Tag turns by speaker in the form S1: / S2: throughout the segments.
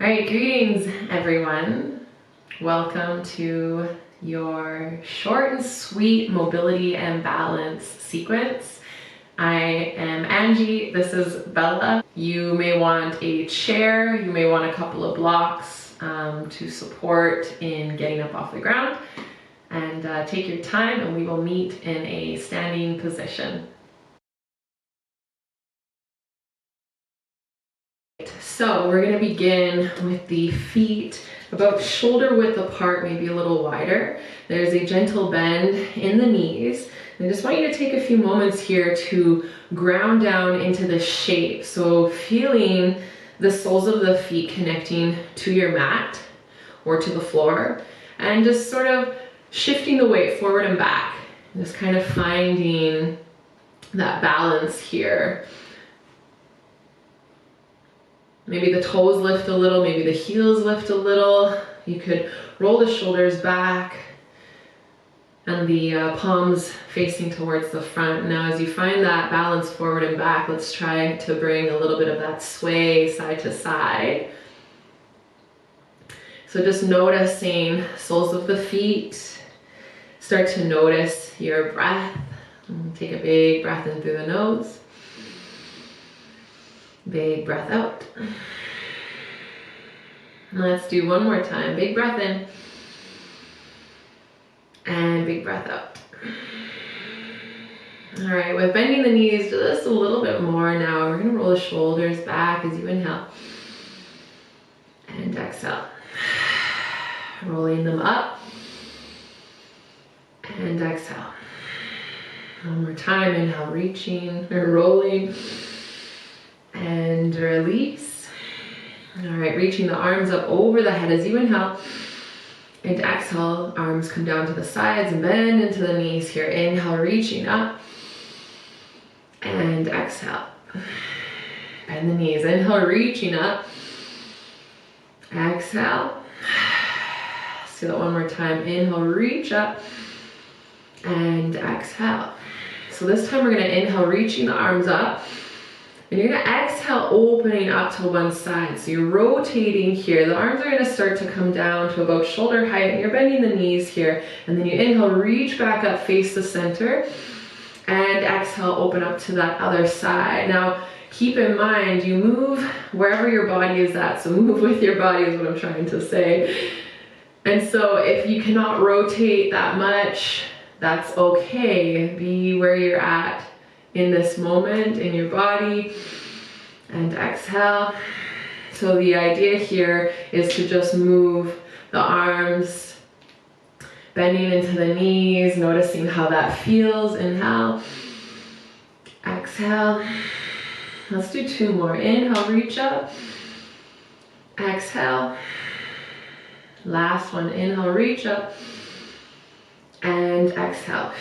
S1: All right, greetings everyone. Welcome to your short and sweet mobility and balance sequence. I am Angie, this is Bella. You may want a chair, you may want a couple of blocks to support in getting up off the ground. And take your time and we will meet in a standing position. So we're going to begin with the feet about shoulder width apart, maybe a little wider. There's a gentle bend in the knees. And I just want you to take a few moments here to ground down into the shape. So feeling the soles of the feet connecting to your mat or to the floor, and just sort of shifting the weight forward and back. Just kind of finding that balance here. Maybe the toes lift a little, maybe the heels lift a little. You could roll the shoulders back and the palms facing towards the front. Now as you find that balance forward and back, let's try to bring a little bit of that sway side to side. So just noticing soles of the feet. Start to notice your breath. Take a big breath in through the nose. Big breath out. Let's do one more time. Big breath in. And big breath out. All right, with bending the knees just a little bit more now, we're gonna roll the shoulders back as you inhale. And exhale. Rolling them up. And exhale. One more time, inhale, reaching or rolling. And release. All right, reaching the arms up over the head as you inhale. And exhale, arms come down to the sides and bend into the knees here. Inhale, reaching up. And exhale. Bend the knees. Inhale, reaching up. Exhale. Let's do that one more time. Inhale, reach up. And exhale. So this time we're going to inhale, reaching the arms up. And you're going to exhale, opening up to one side. So you're rotating here. The arms are going to start to come down to about shoulder height. And you're bending the knees here. And then you inhale, reach back up, face the center. And exhale, open up to that other side. Now, keep in mind, you move wherever your body is at. So move with your body is what I'm trying to say. And so if you cannot rotate that much, that's okay. Be where you're at in this moment in your body. And exhale. So the idea here is to just move the arms, bending into the knees, noticing how that feels. Inhale. Exhale. Let's do two more. Inhale, reach up. Exhale. Last one. Inhale, reach up. And exhale.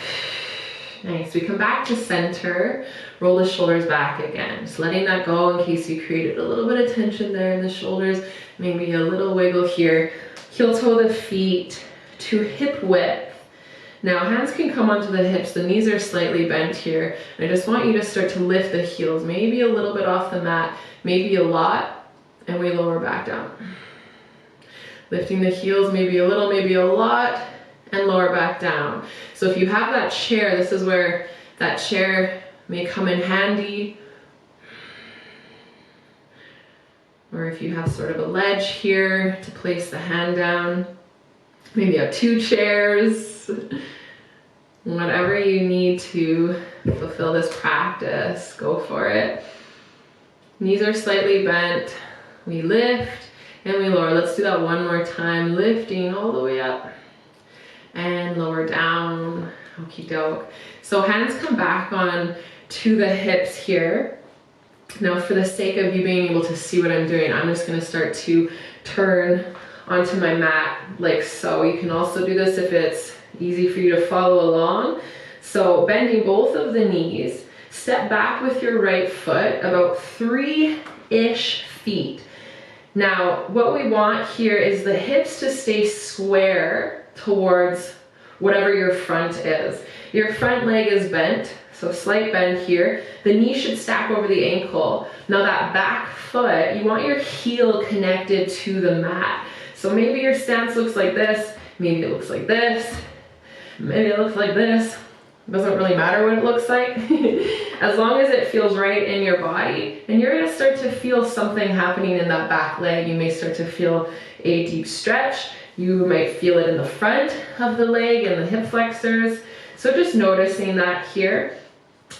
S1: Nice. We come back to center. Roll the shoulders back again. Just letting that go in case you created a little bit of tension there in the shoulders. Maybe a little wiggle here. Heel toe the feet to hip width. Now hands can come onto the hips. The knees are slightly bent here. And I just want you to start to lift the heels. Maybe a little bit off the mat. Maybe a lot. And we lower back down. Lifting the heels, maybe a little, maybe a lot. And lower back down. So if you have that chair, this is where that chair may come in handy. Or if you have sort of a ledge here to place the hand down. Maybe you have two chairs. Whatever you need to fulfill this practice, go for it. Knees are slightly bent. We lift and we lower. Let's do that one more time. Lifting all the way up. And lower down. Okie doke. So hands come back on to the hips here. Now for the sake of you being able to see what I'm doing, I'm just going to start to turn onto my mat like so. You can also do this if it's easy for you to follow along. So bending both of the knees, step back with your right foot about 3-ish feet. Now what we want here is the hips to stay square towards whatever your front is. Your front leg is bent, so So slight bend here. The knee should stack over the ankle. Now that back foot, you want your heel connected to the mat. So maybe your stance looks like this, maybe it looks like this, maybe it looks like this. It doesn't really matter what it looks like. As long as it feels right in your body, and you're gonna start to feel something happening in that back leg. You may start to feel a deep stretch. You might feel it in the front of the leg and the hip flexors. So just noticing that here.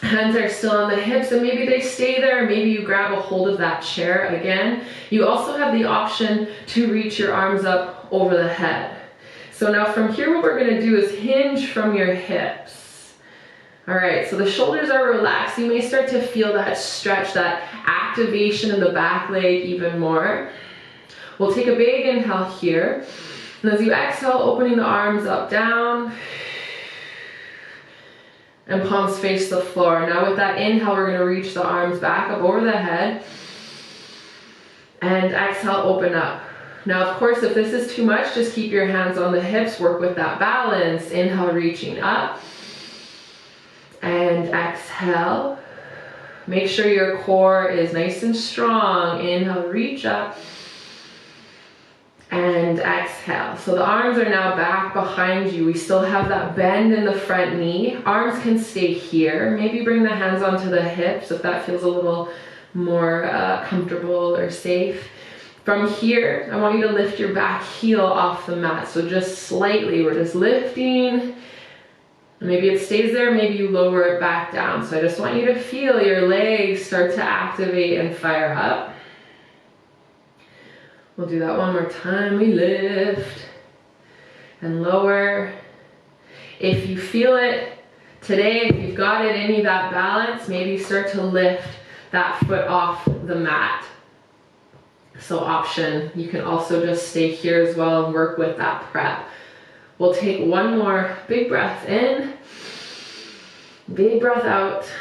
S1: Hands are still on the hips and maybe they stay there. Maybe you grab a hold of that chair again. You also have the option to reach your arms up over the head. So now from here, what we're gonna do is hinge from your hips. All right, so the shoulders are relaxed. You may start to feel that stretch, that activation in the back leg even more. We'll take a big inhale here. And as you exhale, opening the arms up, down, and palms face the floor. Now with that inhale, we're gonna reach the arms back up over the head. And exhale, open up. Now, of course, if this is too much, just keep your hands on the hips, work with that balance. Inhale, reaching up. And exhale. Make sure your core is nice and strong. Inhale, reach up. And exhale. So the arms are now back behind you. We still have that bend in the front knee. Arms can stay here. Maybe bring the hands onto the hips if that feels a little more comfortable or safe. From here, I want you to lift your back heel off the mat. So just slightly, we're just lifting. Maybe it stays there, maybe you lower it back down. So I just want you to feel your legs start to activate and fire up. We'll do that one more time. We lift and lower. If you feel it today, if you've got it, any of that balance, maybe start to lift that foot off the mat. So option, you can also just stay here as well and work with that prep. We'll take one more big breath in, big breath out.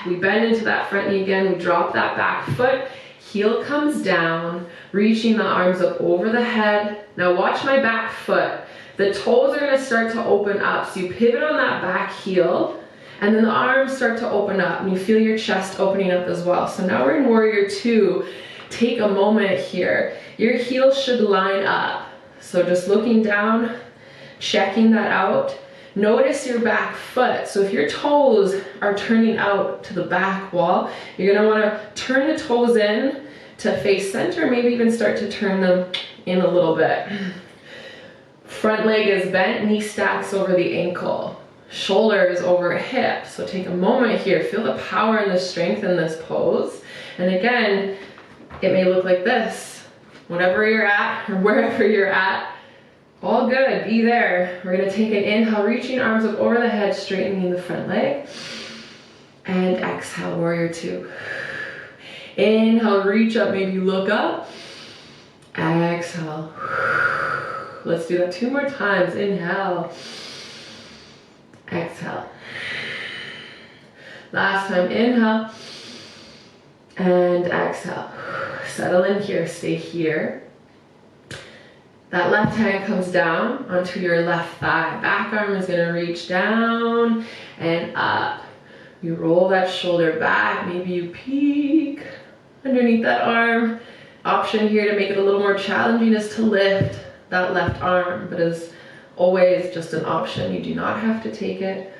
S1: We bend into that front knee again, we drop that back foot, heel comes down, reaching the arms up over the head. Now watch my back foot. The toes are gonna start to open up. So you pivot on that back heel, and then the arms start to open up, and you feel your chest opening up as well. So now we're in Warrior Two. Take a moment here. Your heels should line up. So just looking down, checking that out. Notice your back foot. So if your toes are turning out to the back wall, you're gonna wanna turn the toes in to face center, maybe even start to turn them in a little bit. Front leg is bent, knee stacks over the ankle. Shoulders over hip. So take a moment here, feel the power and the strength in this pose. And again, it may look like this. Whatever you're at, or wherever you're at, all good, be there. We're gonna take an inhale, reaching arms up over the head, straightening the front leg. And exhale, Warrior Two. Inhale, reach up, maybe look up. Exhale. Let's do that two more times. Inhale. Exhale. Last time, inhale. And exhale. Settle in here, stay here. That left hand comes down onto your left thigh. Back arm is gonna reach down and up. You roll that shoulder back, maybe you peek underneath that arm. Option here to make it a little more challenging is to lift that left arm, but as always, just an option. You do not have to take it.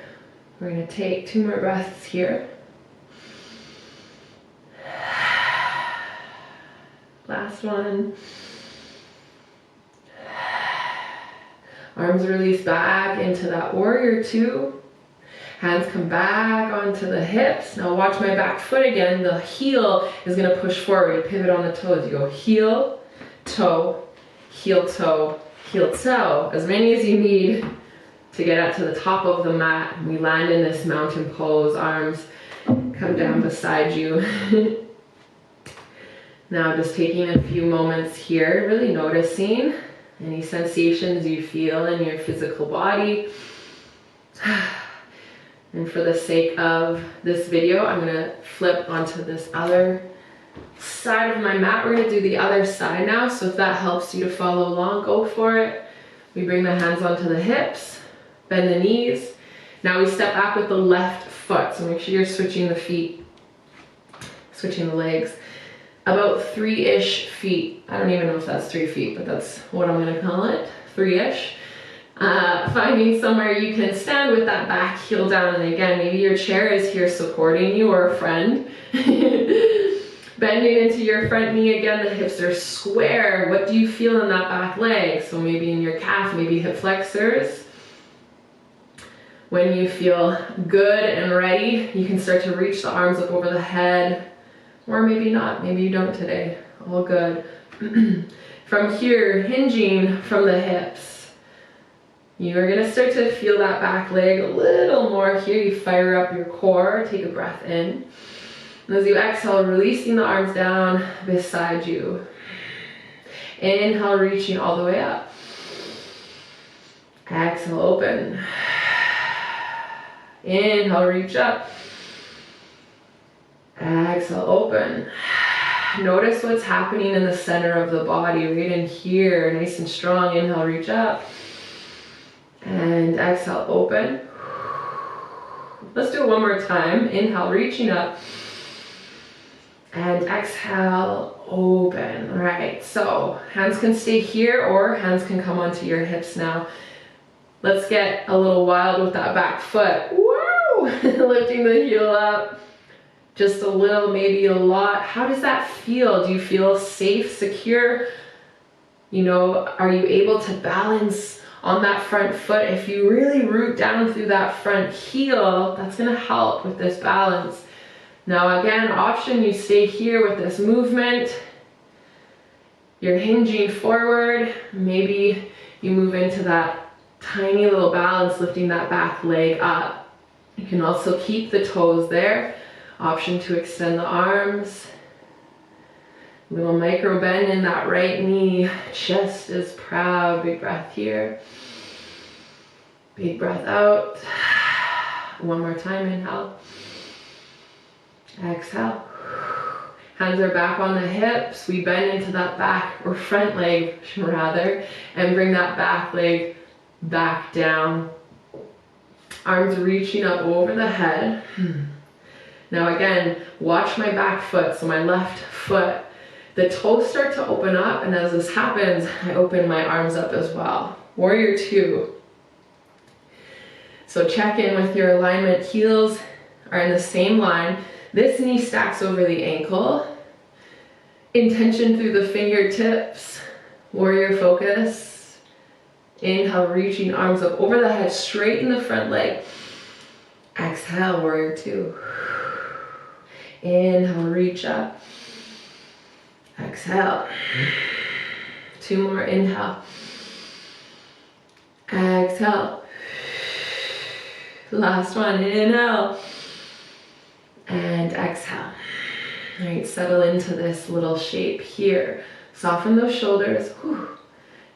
S1: We're gonna take two more breaths here. Last one. Arms release back into that Warrior Two. Hands come back onto the hips. Now watch my back foot again. The heel is gonna push forward. You pivot on the toes. You go heel, toe, heel, toe, heel, toe. As many as you need to get up to the top of the mat. We land in this mountain pose. Arms come down beside you. Now just taking a few moments here, really noticing any sensations you feel in your physical body. And for the sake of this video, I'm gonna flip onto this other side of my mat. We're gonna do the other side now, so if that helps you to follow along, go for it. We bring the hands onto the hips, bend the knees, Now we step back with the left foot. So make sure you're switching the feet, switching the legs. About 3-ish feet. I don't even know if that's 3 feet, but that's what I'm gonna call it, 3-ish. Finding somewhere you can stand with that back heel down, and again, maybe your chair is here supporting you or a friend. Bending into your front knee again, the hips are square. What do you feel in that back leg? So maybe in your calf, maybe hip flexors. When you feel good and ready, you can start to reach the arms up over the head, or maybe not, maybe you don't today, all good. From here, hinging from the hips, you are gonna start to feel that back leg a little more here. You fire up your core, take a breath in. And as you exhale, releasing the arms down beside you. Inhale, reaching all the way up. Exhale, open. Inhale, reach up. Exhale, open. Notice what's happening in the center of the body, right in here, nice and strong. Inhale, reach up. And exhale, open. Let's do it one more time. Inhale, reaching up. And exhale, open. All right, so hands can stay here or hands can come onto your hips now. Let's get a little wild with that back foot. Woo! Lifting the heel up. Just a little, maybe a lot. How does that feel? Do you feel safe, secure? You know, are you able to balance on that front foot? If you really root down through that front heel, that's gonna help with this balance. Now again, option, you stay here with this movement. You're hinging forward. Maybe you move into that tiny little balance, lifting that back leg up. You can also keep the toes there. Option to extend the arms. Little micro bend in that right knee. Chest is proud. Big breath here. Big breath out. One more time, inhale. Exhale. Hands are back on the hips. We bend into that back or front leg rather, and bring that back leg back down. Arms reaching up over the head. Now again, watch my back foot, so my left foot. The toes start to open up, and as this happens, I open my arms up as well. Warrior two. So check in with your alignment. Heels are in the same line. This knee stacks over the ankle. Intention through the fingertips. Warrior focus. Inhale, reaching arms up over the head, straighten the front leg. Exhale, warrior two. Inhale, reach up. Exhale. Two more, inhale. Exhale. Last one, inhale. And exhale. All right, settle into this little shape here. Soften those shoulders. Whew.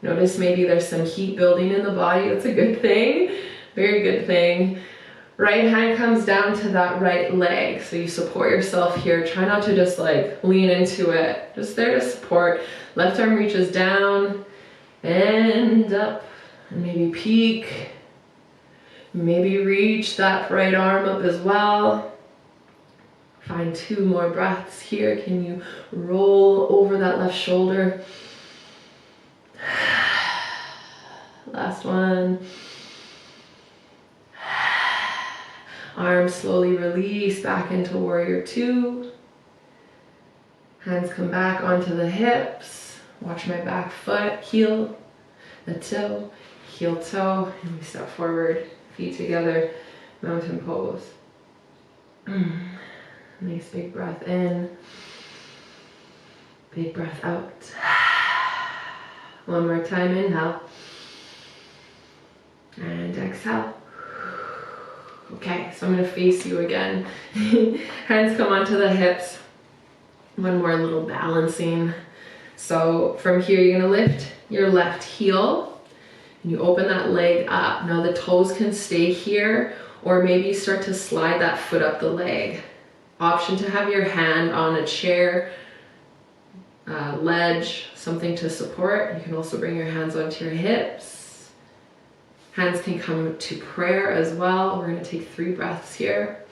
S1: Notice maybe there's some heat building in the body. That's a good thing. Very good thing. Right hand comes down to that right leg. So you support yourself here. Try not to just like lean into it. Just there to support. Left arm reaches down and up. And maybe peek. Maybe reach that right arm up as well. Find two more breaths here. Can you roll over that left shoulder? Last one. Arms slowly release back into warrior two. Hands come back onto the hips. Watch my back foot, heel, the toe, heel toe, and we step forward, feet together, mountain pose. Nice big breath in, big breath out. One more time, inhale. And exhale. Okay, so I'm gonna face you again. Hands come onto the hips. One more little balancing. So from here, you're gonna lift your left heel and you open that leg up. Now the toes can stay here, or maybe start to slide that foot up the leg. Option to have your hand on a chair, ledge, something to support. You can also bring your hands onto your hips. Hands can come to prayer as well. We're gonna take 3 breaths here.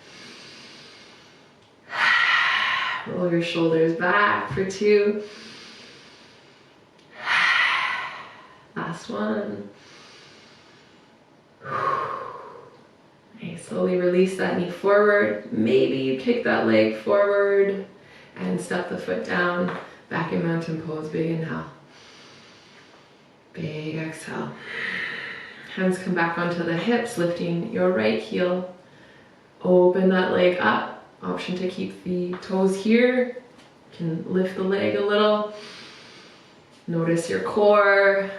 S1: Roll your shoulders back for 2. Last one. Okay, slowly release that knee forward. Maybe you kick that leg forward and step the foot down. Back in mountain pose. Big inhale. Big exhale. Hands come back onto the hips, lifting your right heel. Open that leg up. Option to keep the toes here. You can lift the leg a little. Notice your core.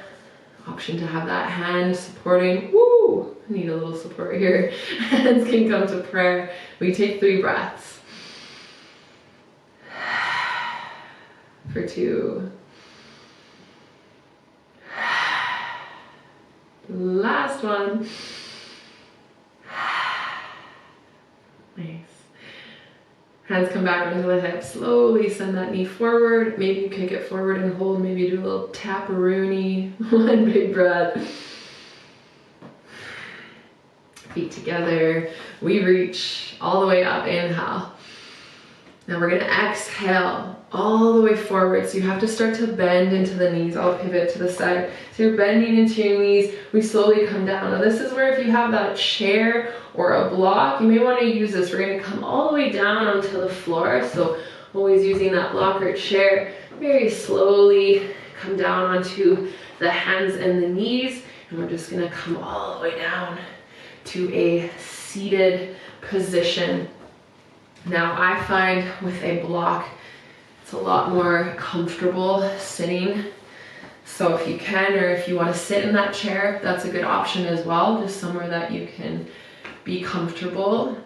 S1: Option to have that hand supporting. Woo! I need a little support here. Hands can come to prayer. We take 3 breaths. For 2. Last one. Nice. Hands come back onto the hips. Slowly send that knee forward. Maybe you kick it forward and hold. Maybe do a little tap-a-rooney. One big breath. Feet together. We reach all the way up. Inhale. Now we're going to exhale all the way forward. So you have to start to bend into the knees. I'll pivot to the side. So you're bending into your knees. We slowly come down. Now this is where if you have that chair or a block, you may want to use this. We're going to come all the way down onto the floor. So always using that block or chair. Very slowly come down onto the hands and the knees. And we're just going to come all the way down to a seated position. Now I find with a block, it's a lot more comfortable sitting. So if you can, or if you want to sit in that chair, that's a good option as well. Just somewhere that you can be comfortable.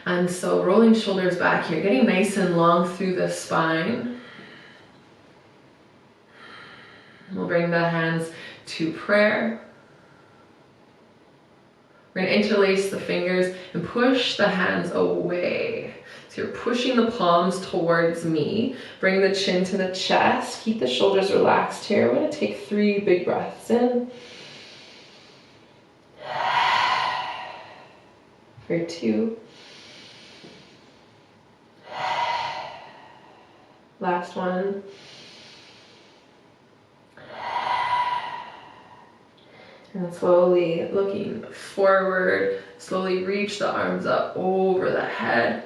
S1: And so rolling shoulders back here, getting nice and long through the spine. We'll bring the hands to prayer. We're going to interlace the fingers and push the hands away. So you're pushing the palms towards me. Bring the chin to the chest. Keep the shoulders relaxed here. We're going to take 3 big breaths in. For 2. Last one. And slowly looking forward, slowly reach the arms up over the head.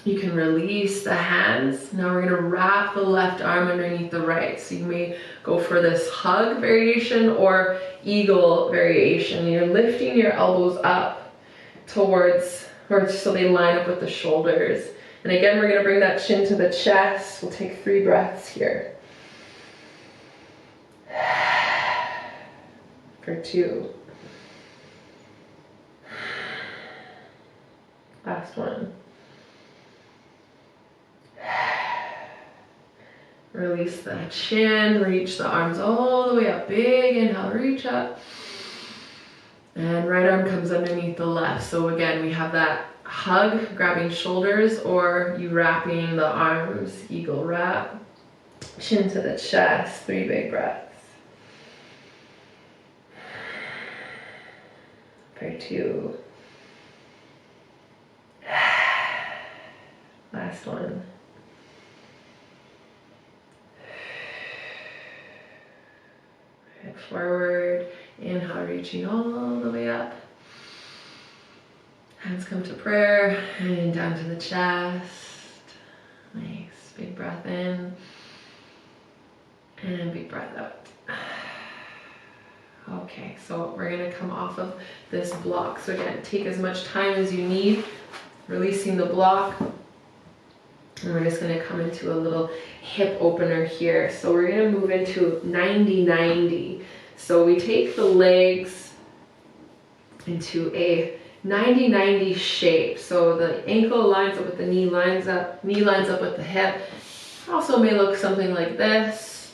S1: You can release the hands. Now we're gonna wrap the left arm underneath the right. So you may go for this hug variation or eagle variation. You're lifting your elbows up towards, or so they line up with the shoulders. And again, we're gonna bring that chin to the chest. We'll take 3 breaths here. For 2. Last one. Release the chin, reach the arms all the way up. Big inhale, reach up. And right arm comes underneath the left. So again, we have that hug, grabbing shoulders, or you wrapping the arms, eagle wrap. Chin to the chest, 3 big breaths. For 2. Last one. Head forward. Inhale, reaching all the way up. Hands come to prayer and down to the chest. Nice. Big breath in. And big breath out. Okay, so we're gonna come off of this block. So again, take as much time as you need, releasing the block. And we're just gonna come into a little hip opener here. So we're gonna move into 90-90. So we take the legs into a 90-90 shape. So the ankle lines up with the knee lines up with the hip. Also may look something like this.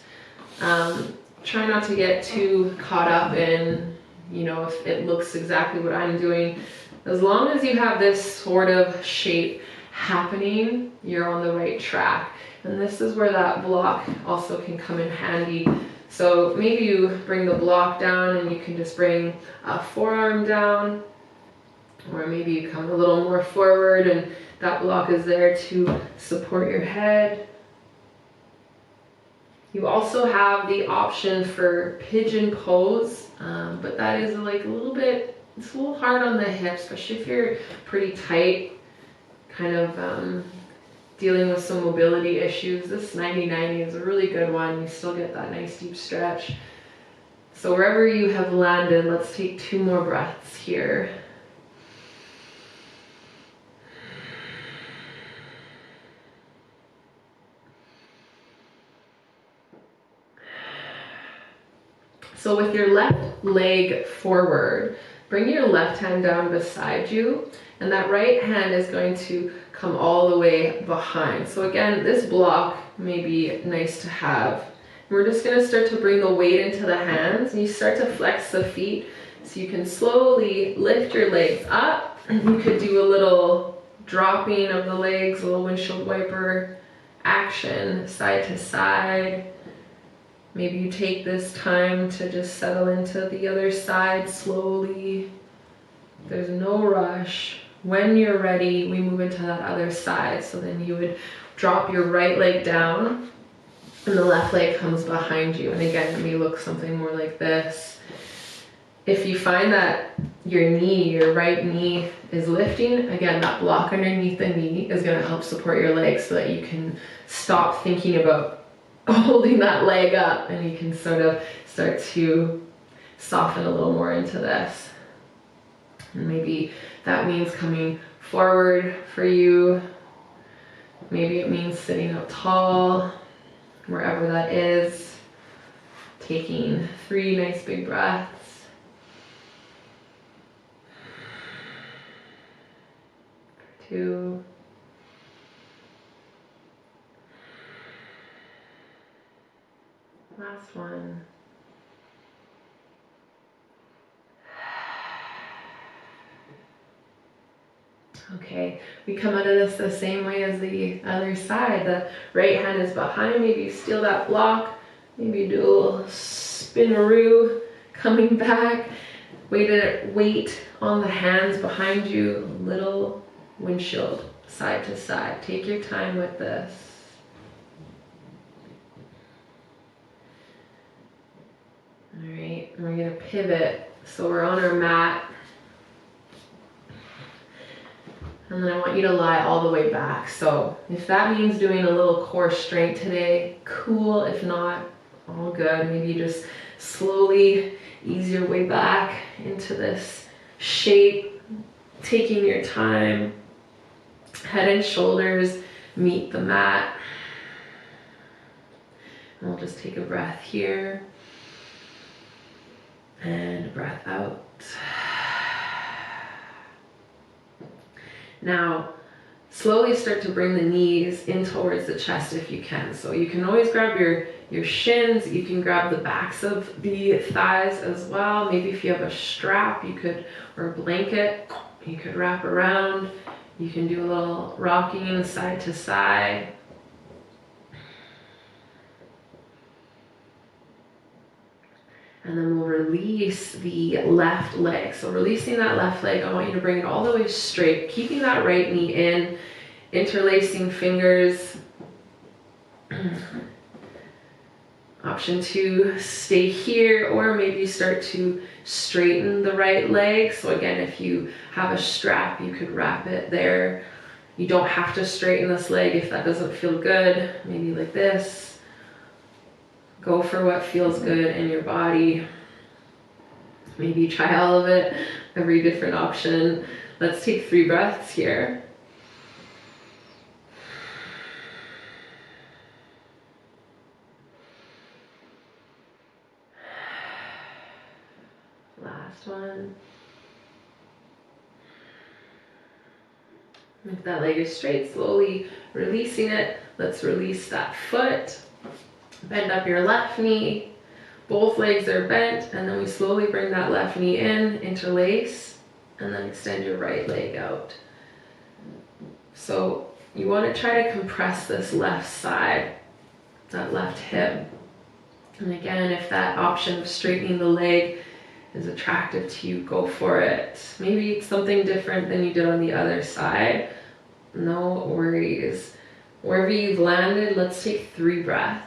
S1: Try not to get too caught up in, you know, if it looks exactly what I'm doing. As long as you have this sort of shape happening, you're on the right track. And this is where that block also can come in handy. So maybe you bring the block down and you can just bring a forearm down, or maybe you come a little more forward and that block is there to support your head. You also have the option for pigeon pose, but that is like a little bit, it's a little hard on the hips, especially if you're pretty tight, kind of dealing with some mobility issues. This 90-90 is a really good one. You still get that nice deep stretch. So wherever you have landed, let's take 2 more breaths here. So with your left leg forward, bring your left hand down beside you, and that right hand is going to come all the way behind. So again, this block may be nice to have. We're just gonna start to bring the weight into the hands, and you start to flex the feet so you can slowly lift your legs up. You could do a little dropping of the legs, a little windshield wiper action, side to side. Maybe you take this time to just settle into the other side slowly. There's no rush. When you're ready, we move into that other side. So then you would drop your right leg down and the left leg comes behind you. And again, it may look something more like this. If you find that your knee, your right knee is lifting, again, that block underneath the knee is going to help support your legs so that you can stop thinking about holding that leg up, and you can sort of start to soften a little more into this. And maybe that means coming forward for you. Maybe it means sitting up tall, wherever that is. Taking 3 nice big breaths. 2. Last one. Okay, we come out of this the same way as the other side. The right hand is behind, maybe you steal that block, maybe you do a little spinaroo coming back, weight on the hands behind you, little windshield side to side. Take your time with this. All right, and we're gonna pivot. So we're on our mat. And then I want you to lie all the way back. So if that means doing a little core strength today, cool. If not, all good. Maybe you just slowly ease your way back into this shape, taking your time. Head and shoulders meet the mat. And we'll just take a breath here. And a breath out. Now, slowly start to bring the knees in towards the chest if you can. So you can always grab your shins, you can grab the backs of the thighs as well. Maybe if you have a strap, you could, or a blanket, you could wrap around. You can do a little rocking side to side. And then we'll release the left leg. So releasing that left leg, I want you to bring it all the way straight, keeping that right knee in, interlacing fingers. Option 2, stay here, or maybe start to straighten the right leg. So again, if you have a strap, you could wrap it there. You don't have to straighten this leg if that doesn't feel good. Maybe like this. Go for what feels good in your body. Maybe try all of it, every different option. Let's take 3 breaths here. Last one. If that leg is straight, slowly releasing it. Let's release that foot. Bend up your left knee, both legs are bent, and then we slowly bring that left knee in, interlace, and then extend your right leg out. So you want to try to compress this left side, that left hip. And again, if that option of straightening the leg is attractive to you, go for it. Maybe it's something different than you did on the other side. No worries. Wherever you've landed, let's take 3 breaths.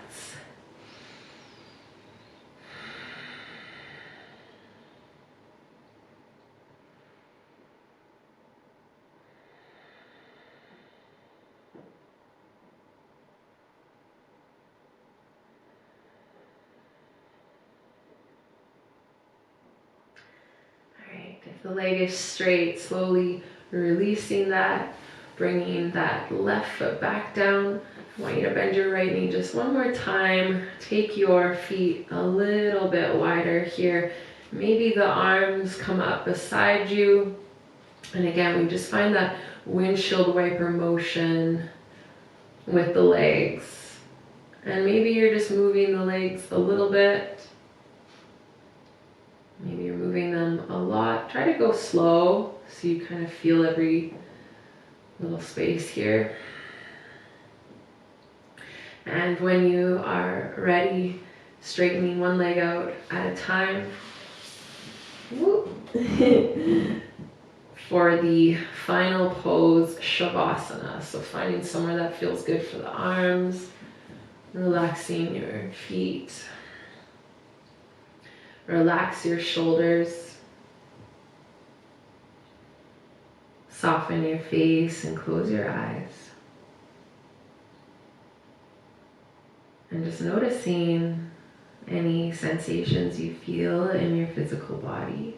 S1: If the leg is straight, slowly releasing that, bringing that left foot back down. I want you to bend your right knee just one more time. Take your feet a little bit wider here. Maybe the arms come up beside you. And again, we just find that windshield wiper motion with the legs. And maybe you're just moving the legs a little bit. Maybe you're moving them a lot. Try to go slow so you kind of feel every little space here. And when you are ready, straightening one leg out at a time. For the final pose, Shavasana. So finding somewhere that feels good for the arms, relaxing your feet. Relax your shoulders. Soften your face and close your eyes. And just noticing any sensations you feel in your physical body.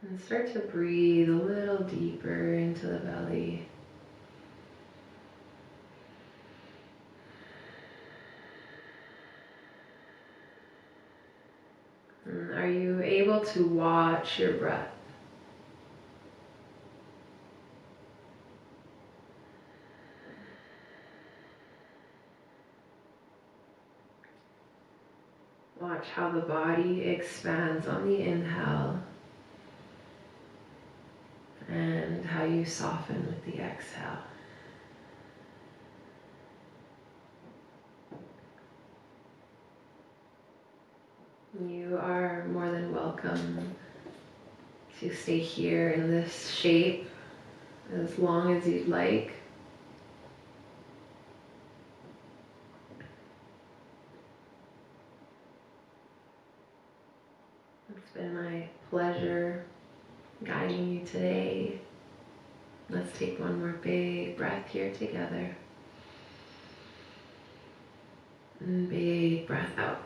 S1: And start to breathe a little deeper into the belly. Are you able to watch your breath? Watch how the body expands on the inhale and how you soften with the exhale. You are more than welcome to stay here in this shape as long as you'd like. It's been my pleasure guiding you today. Let's take one more big breath here together. And big breath out.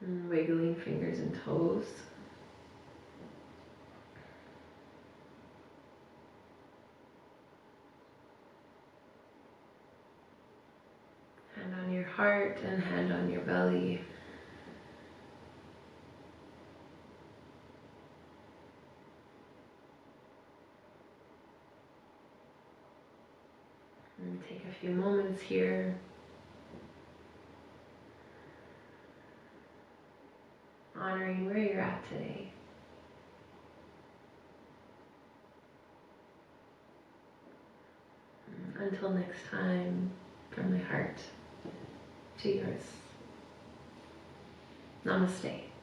S1: And wiggling fingers and toes. Hand on your heart and hand on your belly. And take a few moments here. Honoring where you're at today. Until next time, from my heart to yours. Namaste.